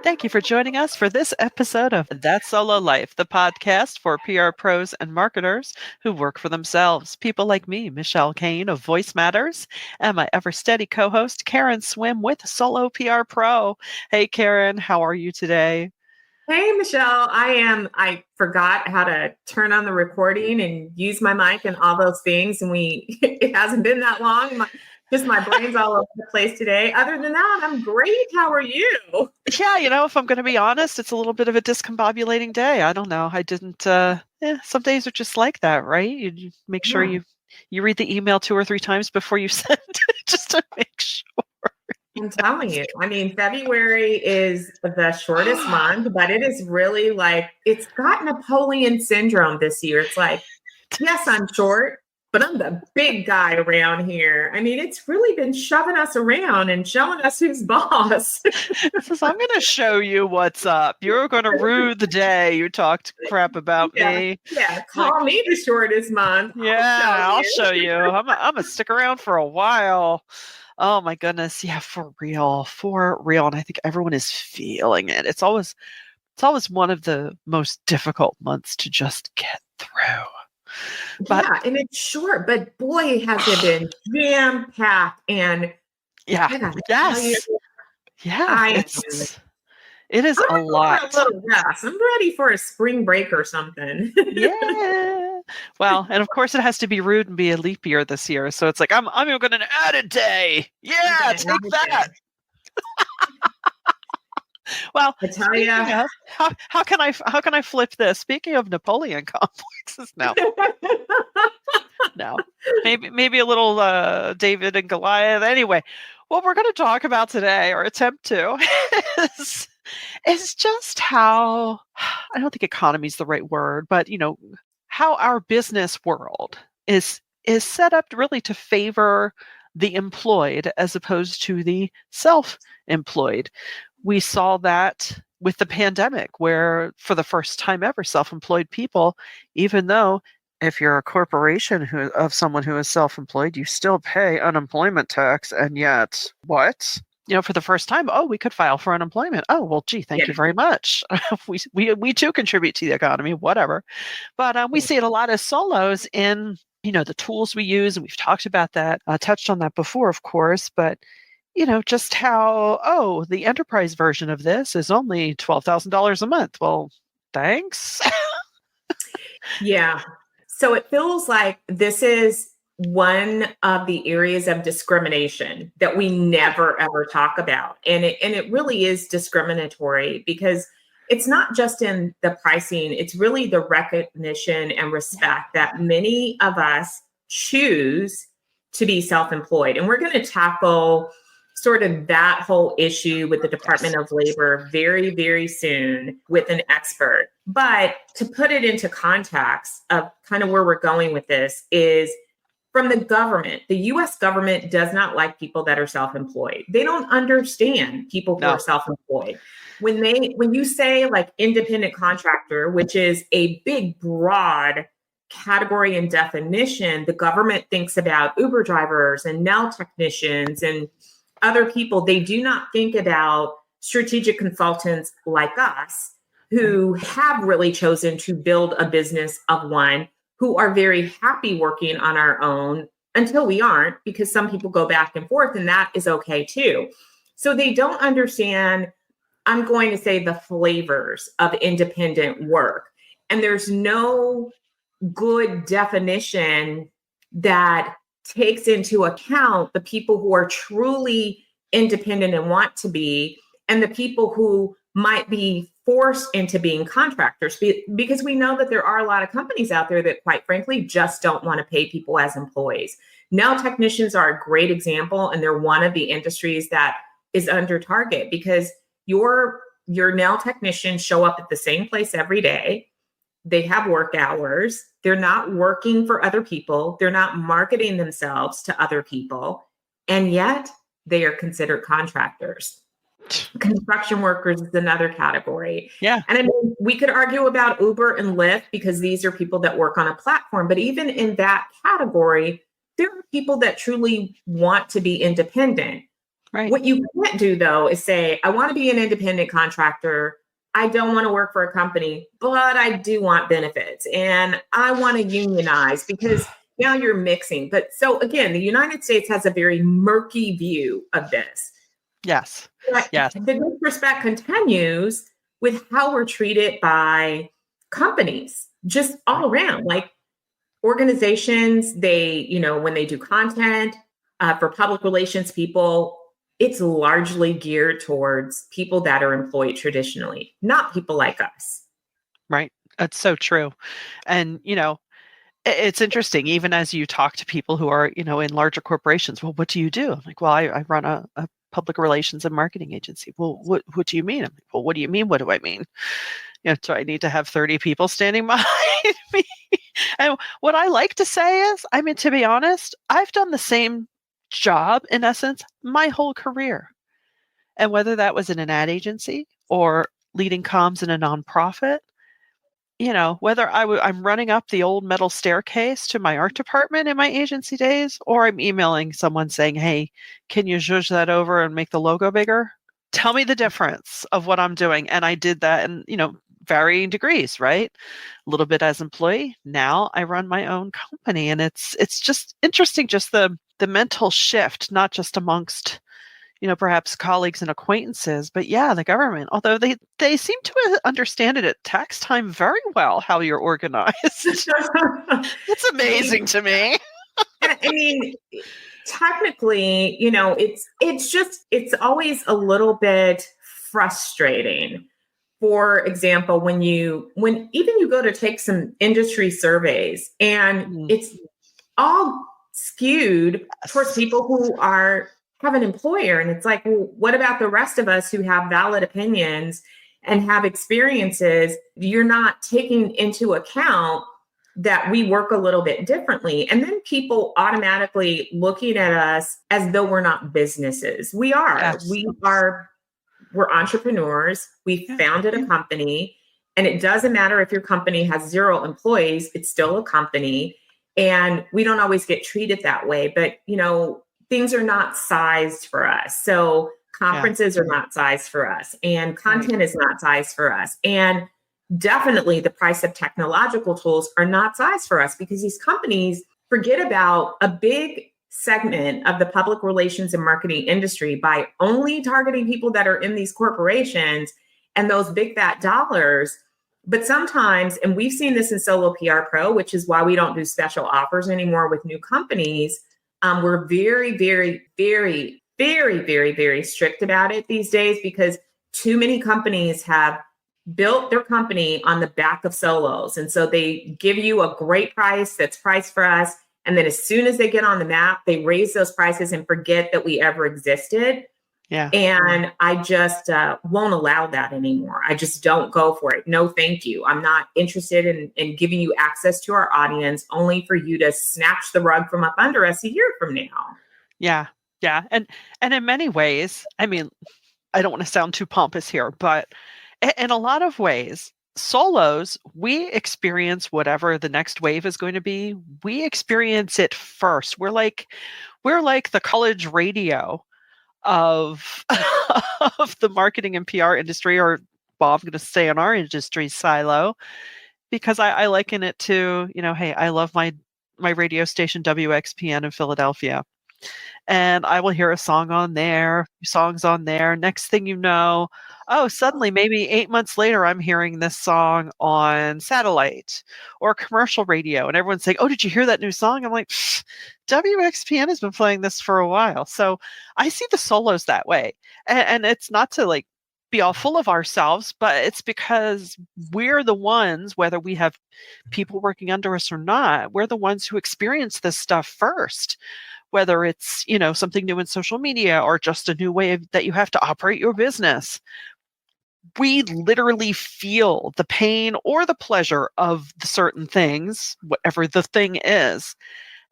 Thank you for joining us for this episode of That Solo Life, the podcast for PR pros and marketers who work for themselves. People like me, Michelle Kane of VoiceMatters, and my ever steady co-host, Karen Swim with Solo PR Pro. Hey, Karen, how are you today? Hey, Michelle, I forgot how to turn on the recording and use my mic and all those things. And it hasn't been that long. My brain's all over the place today. Other than that, I'm great. How are you? Yeah, if I'm going to be honest, it's a little bit of a discombobulating day. I don't know. I didn't, some days are just like that, right? You make sure you read the email 2 or 3 times before you send it just to make sure. I'm telling you. I mean, February is the shortest month, but it is really it's got Napoleon syndrome this year. It's like, yes, I'm short, but I'm the big guy around here. I mean, it's really been shoving us around and showing us who's boss. I'm going to show you what's up. You're going to rue the day you talked crap about me. Yeah, call me the shortest month. I'll show you. I'm going to stick around for a while. Oh my goodness. Yeah, for real. And I think everyone is feeling it. It's always one of the most difficult months to just get through. But, yeah, and it's short, but boy, has it been jam-packed. And it is a lot. A little rest. I'm ready for a spring break or something. Yeah. Well, and of course it has to be rude and be a leap year this year. So it's like, I'm even going to add a day. Yeah, take that. Well, I tell you, how can I flip this? Speaking of Napoleon complexes, no, maybe a little David and Goliath. Anyway, what we're going to talk about today, or attempt to, is just how, I don't think economy is the right word, but how our business world is set up really to favor the employed as opposed to the self-employed. We saw that with the pandemic, where for the first time ever, self-employed people, even though if you're a corporation of someone who is self-employed, you still pay unemployment tax. And yet, what? For the first time, we could file for unemployment. Oh, well, gee, thank you very much. we too contribute to the economy, whatever. But we see it a lot as solos in, the tools we use. And we've talked about that, touched on that before, of course. But just how, the enterprise version of this is only $12,000 a month. Well, thanks. Yeah. So it feels like this is one of the areas of discrimination that we never, ever talk about. And it really is discriminatory because it's not just in the pricing, it's really the recognition and respect that many of us choose to be self-employed. And we're going to tackle sort of that whole issue with the Department of Labor very, very soon with an expert. But to put it into context of kind of where we're going with this is from the government. The US government does not like people that are self-employed. They don't understand people who are self-employed. When you say like independent contractor, which is a big, broad category and definition, the government thinks about Uber drivers and nail technicians and other people. They do not think about strategic consultants like us who have really chosen to build a business of one, who are very happy working on our own until we aren't, because some people go back and forth and that is okay too. So they don't understand, I'm going to say, the flavors of independent work. And there's no good definition that takes into account the people who are truly independent and want to be, and the people who might be forced into being contractors, because we know that there are a lot of companies out there that, quite frankly, just don't want to pay people as employees. Nail technicians are a great example, and they're one of the industries that is under target because your nail technicians show up at the same place every day. They have work hours. They're not working for other people. They're not marketing themselves to other people. And yet they are considered contractors. Construction workers is another category. Yeah. And I mean, we could argue about Uber and Lyft because these are people that work on a platform. But even in that category, there are people that truly want to be independent. Right. What you can't do, though, is say, I want to be an independent contractor. I don't want to work for a company, but I do want benefits and I want to unionize, because now you're mixing. But so again, the United States has a very murky view of this. Yes. But Yes. the disrespect continues with how we're treated by companies just all around. Like organizations, when they do content for public relations people, it's largely geared towards people that are employed traditionally, not people like us. Right. That's so true. And, it's interesting, even as you talk to people who are, in larger corporations. Well, what do you do? I'm like, well, I run a public relations and marketing agency. Well, what do you mean? I'm like, well, what do you mean? What do I mean? Do I need to have 30 people standing behind me? And what I like to say is, to be honest, I've done the same job in essence my whole career. And whether that was in an ad agency or leading comms in a nonprofit, whether I'm running up the old metal staircase to my art department in my agency days, or I'm emailing someone saying, hey, can you zhuzh that over and make the logo bigger? Tell me the difference of what I'm doing. And I did that in, varying degrees, right? A little bit as employee. Now I run my own company. And it's just interesting, just the mental shift, not just amongst perhaps colleagues and acquaintances, but yeah, the government, although they seem to understand it at tax time very well, how you're organized. It's amazing to me. I mean, technically, it's always a little bit frustrating. For example, when even you go to take some industry surveys and it's all skewed towards people who have an employer. And it's like, well, what about the rest of us who have valid opinions and have experiences? You're not taking into account that we work a little bit differently. And then people automatically looking at us as though we're not businesses. We are. Yes. We're entrepreneurs. We founded a company. And it doesn't matter if your company has 0 employees, it's still a company. And we don't always get treated that way. But, things are not sized for us. So conferences are not sized for us, and content is not sized for us. And definitely the price of technological tools are not sized for us, because these companies forget about a big segment of the public relations and marketing industry by only targeting people that are in these corporations and those big fat dollars. But sometimes, and we've seen this in Solo PR Pro, which is why we don't do special offers anymore with new companies. We're very, very, very, very, very, very strict about it these days, because too many companies have built their company on the back of solos. And so they give you a great price that's priced for us. And then as soon as they get on the map, they raise those prices and forget that we ever existed. Yeah. And I just won't allow that anymore. I just don't go for it. No, thank you. I'm not interested in giving you access to our audience only for you to snatch the rug from up under us a year from now. Yeah. Yeah. And in many ways, I don't want to sound too pompous here, but in a lot of ways, solos, we experience whatever the next wave is going to be. We experience it first. We're like the college radio of of the marketing and PR industry, or well, I'm going to stay in our industry silo, because I liken it to, hey, I love my radio station WXPN in Philadelphia. And I will hear a song on there, songs on there. Next thing you know, suddenly maybe 8 months later, I'm hearing this song on satellite or commercial radio, and everyone's saying, oh, did you hear that new song? I'm like, WXPN has been playing this for a while. So I see the solos that way. And it's not to be all full of ourselves, but it's because we're the ones, whether we have people working under us or not, we're the ones who experience this stuff first. Whether it's, something new in social media or just a new way that you have to operate your business. We literally feel the pain or the pleasure of the certain things, whatever the thing is.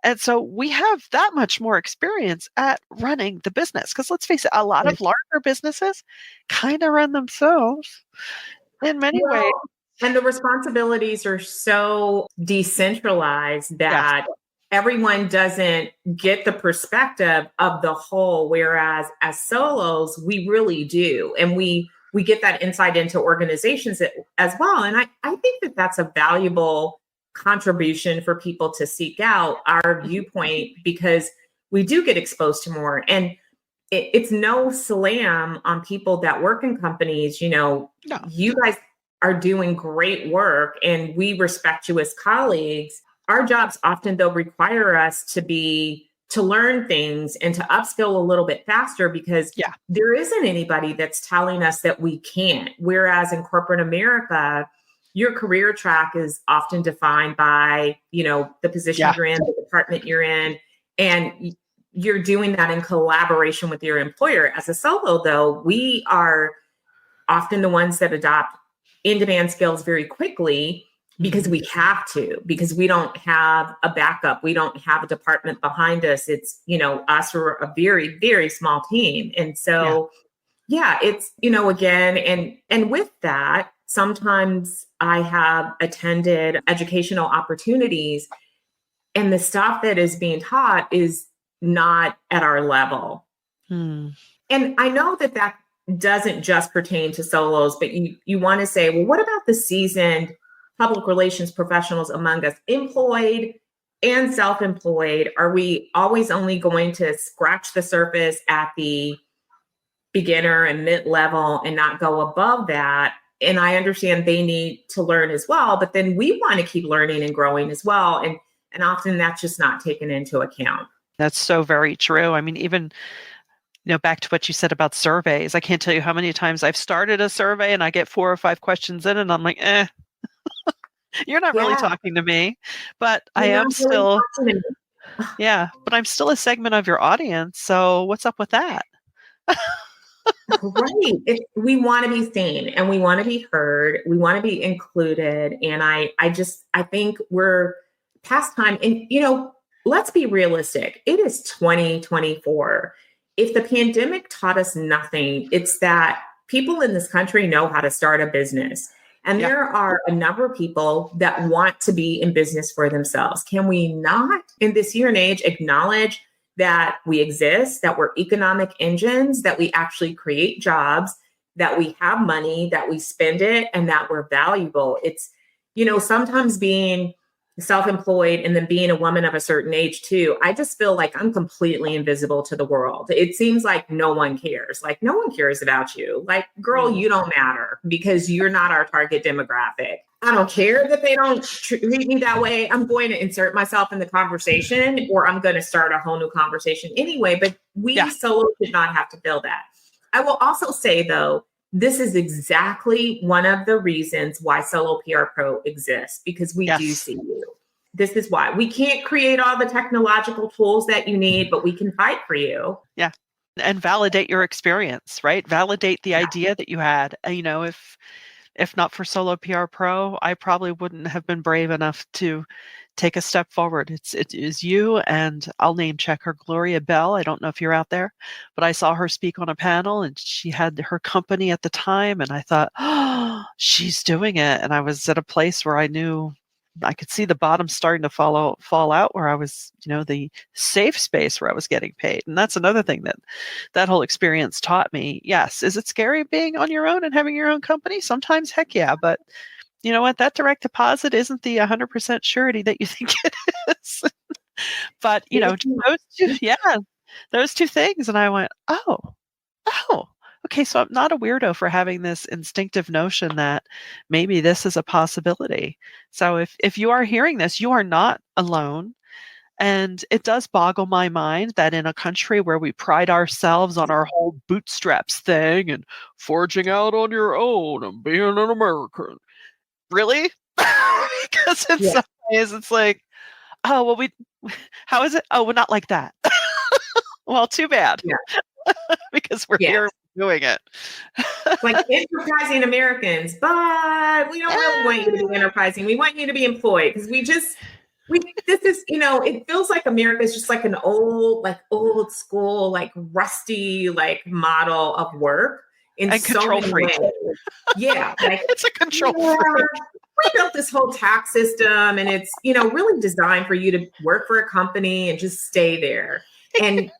And so we have that much more experience at running the business. Because let's face it, a lot of larger businesses kind of run themselves in many ways. And the responsibilities are so decentralized that everyone doesn't get the perspective of the whole, whereas as solos, we really do. And we get that insight into organizations as well. And I think that that's a valuable contribution for people to seek out our viewpoint, because we do get exposed to more. And it's no slam on people that work in companies. No. You guys are doing great work and we respect you as colleagues. Our jobs often, though, require us to learn things and to upskill a little bit faster, because there isn't anybody that's telling us that we can't. Whereas in corporate America, your career track is often defined by, the position you're in, the department you're in, and you're doing that in collaboration with your employer. As a solo, though, we are often the ones that adopt in-demand skills very quickly, because we have to, because we don't have a backup. We don't have a department behind us. It's, us or a very, very small team. And so, it's, again, and with that, sometimes I have attended educational opportunities and the stuff that is being taught is not at our level. And I know that doesn't just pertain to solos, but you want to say, well, what about the seasoned public relations professionals among us, employed and self-employed? Are we always only going to scratch the surface at the beginner and mid-level and not go above that? And I understand they need to learn as well, but then we want to keep learning and growing as well. And often that's just not taken into account. That's so very true. I mean, even back to what you said about surveys, I can't tell you how many times I've started a survey and I get 4 or 5 questions in and I'm like, you're not really talking to me, but I am still, but I'm still a segment of your audience. So what's up with that? Right. We want to be seen and we want to be heard. We want to be included. And I think we're past time. And, let's be realistic. It is 2024. If the pandemic taught us nothing, it's that people in this country know how to start a business. And there are a number of people that want to be in business for themselves. Can we not, in this year and age, acknowledge that we exist, that we're economic engines, that we actually create jobs, that we have money, that we spend it, and that we're valuable? It's, sometimes being self-employed and then being a woman of a certain age too, I just feel like I'm completely invisible to the world. It seems like no one cares. Like no one cares about you. Like, girl, you don't matter because you're not our target demographic. I don't care that they don't treat me that way. I'm going to insert myself in the conversation, or I'm going to start a whole new conversation anyway. But we solo should not have to feel that. I will also say, though, this is exactly one of the reasons why Solo PR Pro exists, because we do see you. This is why. We can't create all the technological tools that you need, but we can fight for you. Yeah. And validate your experience, right? Validate the idea that you had. If not for Solo PR Pro, I probably wouldn't have been brave enough to take a step forward. It is you, and I'll name check her, Gloria Bell. I don't know if you're out there, but I saw her speak on a panel and she had her company at the time. And I thought, oh, she's doing it. And I was at a place where I knew I could see the bottom starting to fall out, where I was, the safe space where I was getting paid. And that's another thing that whole experience taught me. Yes. Is it scary being on your own and having your own company? Sometimes, heck yeah. But you know what? That direct deposit isn't the 100% surety that you think it is. But, those two things. And I went, oh, okay. So I'm not a weirdo for having this instinctive notion that maybe this is a possibility. So if you are hearing this, you are not alone. And it does boggle my mind that in a country where we pride ourselves on our whole bootstraps thing and forging out on your own and being an American, really? Because in some ways it's like, oh, well, how is it? Oh, we're not like that. Well, too bad. Yeah. Because we're here doing it. Like enterprising Americans, but we don't really want you to be enterprising. We want you to be employed, because this is, it feels like America is just like an old school, like rusty, like model of work in and so control many freak. ways. Yeah. Like, it's a control freak. we built this whole tax system and it's, really designed for you to work for a company and just stay there and,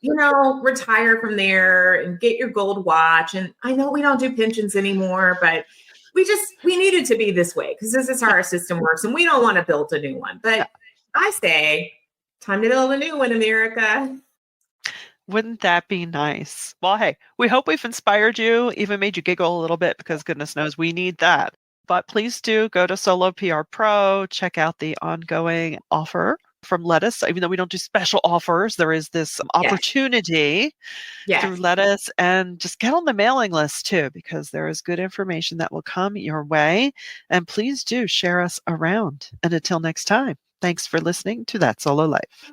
retire from there and get your gold watch. And I know we don't do pensions anymore, but we need it to be this way because this is how our system works and we don't want to build a new one. But I say, time to build a new one, America. Wouldn't that be nice? Well, hey, we hope we've inspired you, even made you giggle a little bit because goodness knows we need that. But please do go to Solo PR Pro, check out the ongoing offer from Lettuce. Even though we don't do special offers, there is this opportunity through Lettuce, and just get on the mailing list too, because there is good information that will come your way. And please do share us around. And until next time, thanks for listening to That Solo Life.